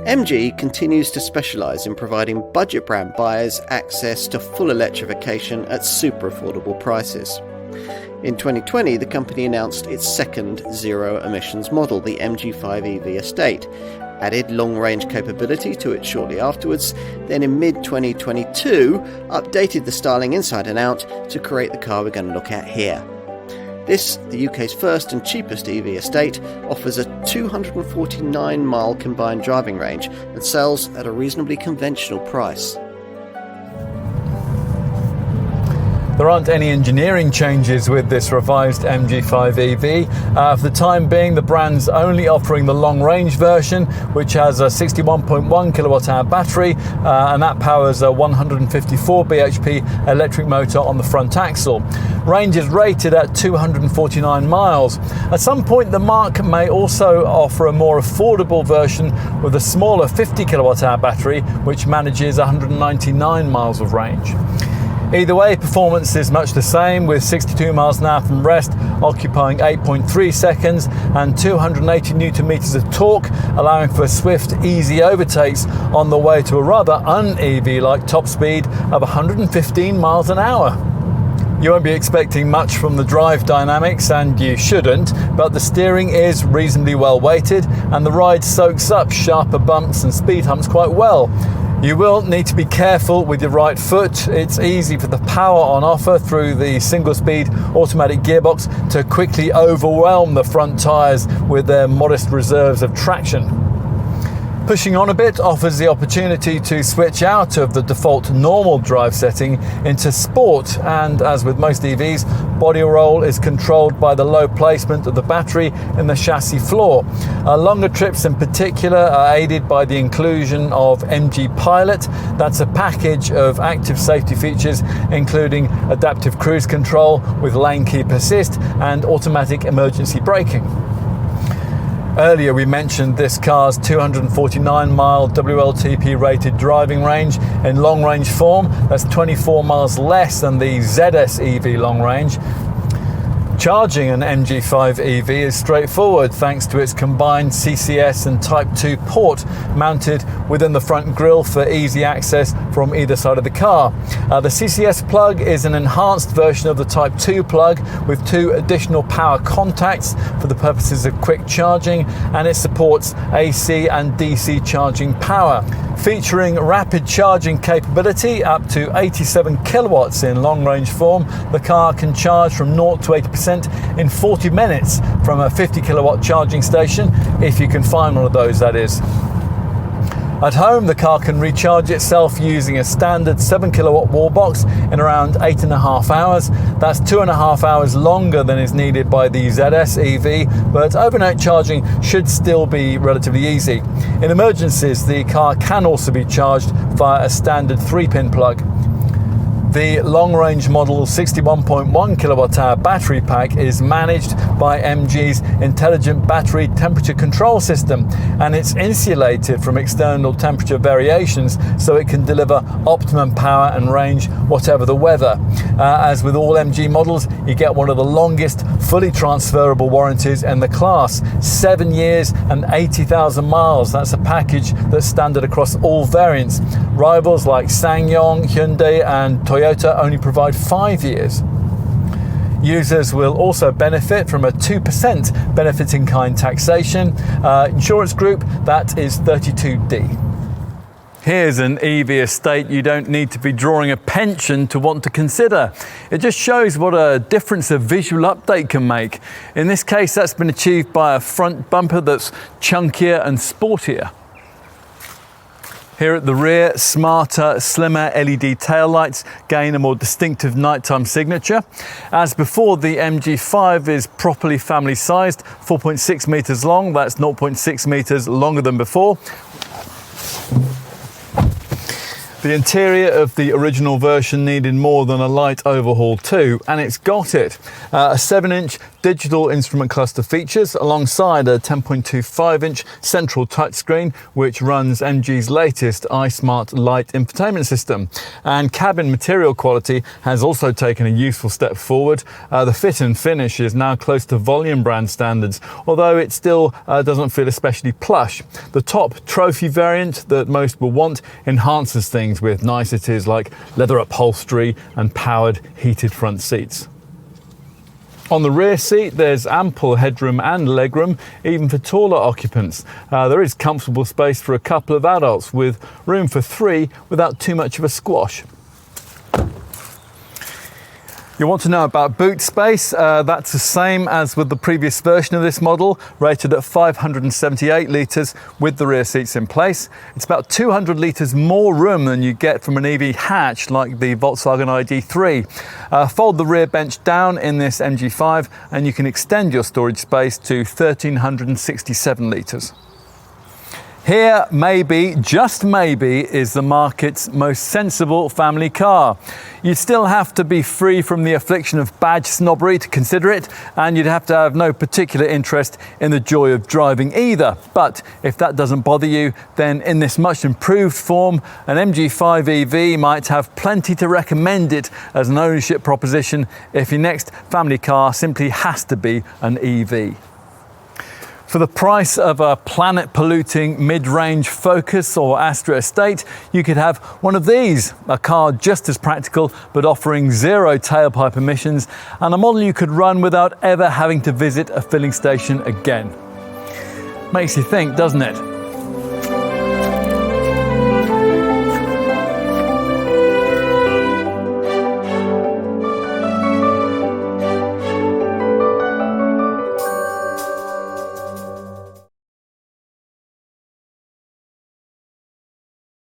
MG continues to specialise in providing budget brand buyers access to full electrification at super affordable prices. In 2020, the company announced its second zero-emissions model, the MG5 EV Estate, added long-range capability to it shortly afterwards, then in mid-2022 updated the styling inside and out to create the car we're going to look at here. This, the UK's first and cheapest EV estate, offers a 249-mile combined driving range and sells at a reasonably conventional price. There aren't any engineering changes with this revised MG5 EV. For the time being, the brand's only offering the long-range version, which has a 61.1 kilowatt-hour battery, and that powers a 154 bhp electric motor on the front axle. Range is rated at 249 miles. At some point, the marque may also offer a more affordable version with a smaller 50 kilowatt-hour battery, which manages 199 miles of range. Either way, performance is much the same, with 62 miles an hour from rest occupying 8.3 seconds and 280 newton meters of torque, allowing for swift, easy overtakes on the way to a rather un-EV-like top speed of 115 miles an hour. You won't be expecting much from the drive dynamics, and you shouldn't, but the steering is reasonably well weighted and the ride soaks up sharper bumps and speed humps quite well. You will need to be careful with your right foot. It's easy for the power on offer through the single-speed automatic gearbox to quickly overwhelm the front tyres with their modest reserves of traction. Pushing on a bit offers the opportunity to switch out of the default normal drive setting into sport, and as with most EVs, body roll is controlled by the low placement of the battery in the chassis floor. Longer trips in particular are aided by the inclusion of MG Pilot. That's a package of active safety features including adaptive cruise control with lane keep assist and automatic emergency braking. Earlier we mentioned this car's 249-mile WLTP rated driving range in long-range form. That's 24 miles less than the ZS EV long range. Charging an MG5 EV is straightforward thanks to its combined CCS and Type 2 port mounted within the front grille for easy access from either side of the car. The CCS plug is an enhanced version of the Type 2 plug with 2 additional power contacts for the purposes of quick charging, and it supports AC and DC charging power. Featuring rapid charging capability up to 87 kilowatts in long-range form, the car can charge from 0 to 80% in 40 minutes from a 50 kilowatt charging station, if you can find one of those, that is. At home, the car can recharge itself using a standard 7 kilowatt wall box in around 8.5 hours. That's 2.5 hours longer than is needed by the ZS EV, but overnight charging should still be relatively easy. In emergencies, the car can also be charged via a standard 3-pin plug. The long-range model 61.1 kilowatt-hour battery pack is managed by MG's intelligent battery temperature control system, and it's insulated from external temperature variations so it can deliver optimum power and range whatever the weather. As with all MG models, you get one of the longest fully transferable warranties in the class, 7 years and 80,000 miles. That's a package that's standard across all variants. Rivals like SsangYong, Hyundai and Toyota only provide 5 years. Users will also benefit from a 2% benefit in kind taxation. Insurance group, that is 32D. Here's an EV estate you don't need to be drawing a pension to want to consider. It just shows what a difference a visual update can make. In this case, that's been achieved by a front bumper that's chunkier and sportier. Here at the rear, smarter, slimmer LED taillights gain a more distinctive nighttime signature. As before, the MG5 is properly family-sized, 4.6 meters long. That's 0.6 meters longer than before. The interior of the original version needed more than a light overhaul too, and it's got it. A 7-inch digital instrument cluster features alongside a 10.25-inch central touchscreen which runs MG's latest iSmart Lite infotainment system. And cabin material quality has also taken a useful step forward. The fit and finish is now close to volume brand standards, although it still doesn't feel especially plush. The top trophy variant that most will want enhances things with niceties like leather upholstery and powered heated front seats. On the rear seat, there's ample headroom and legroom, even for taller occupants. There is comfortable space for a couple of adults, with room for 3 without too much of a squash. You want to know about boot space? That's the same as with the previous version of this model, rated at 578 litres with the rear seats in place. It's about 200 litres more room than you get from an EV hatch like the Volkswagen ID.3. Fold the rear bench down in this MG5 and you can extend your storage space to 1,367 litres. Here, maybe, just maybe, is the market's most sensible family car. You'd still have to be free from the affliction of badge snobbery to consider it, and you'd have to have no particular interest in the joy of driving either. But if that doesn't bother you, then in this much improved form, an MG5 EV might have plenty to recommend it as an ownership proposition if your next family car simply has to be an EV. For the price of a planet-polluting mid-range Focus or Astra Estate, you could have one of these, a car just as practical but offering 0 tailpipe emissions, and a model you could run without ever having to visit a filling station again. Makes you think, doesn't it?